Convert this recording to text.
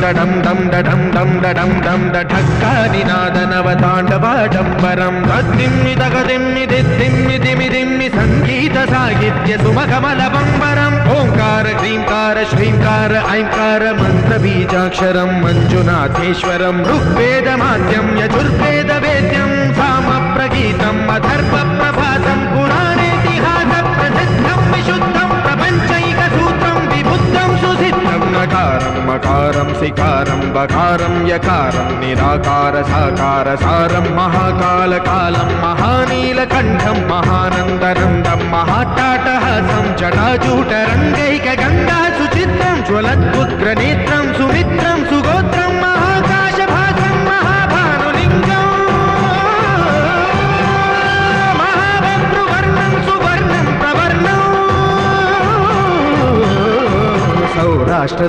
डडं डं डडं डं डडं डं ढक्कानिनादनवताण्डवाडम्बरं तद्दिम्मि तगदिम्मि दिद्दिम्मि दिमि दिम्मि संगीत साहित्य सुमकमलबम्बरम् ओंकार ह्रींकार श्रींकार ऐंकार मन्त्रबीजाक्षरं मंजुनाथेश्वरं ऋग्वेदमाद्यं यजुर्वेदवेद्यं सामप्रगीतम् अथर्वप्रभातं पुराणेतिहासप्रसिद्धं विशुद्धं प्रपञ्चैकसूत्रं विबुद्धं सुसिद्धं नकारं मकारं सिकारं बकारं यकारं निराकार साकार सारं महाकालकालं महानीलकण्ठं महानन्दनन्दं महाट्टाटहासं जटाजूटरङ्गैकगङ्गा सुचित्रं ज्वलद्उग्रनेत्रं सुमित्रं सुगोत्रं महाकाशभासं महाभानुलिङ्गं महाभद्रुवर्णं सुवर्णं प्रवर्णं सौराष्ट्र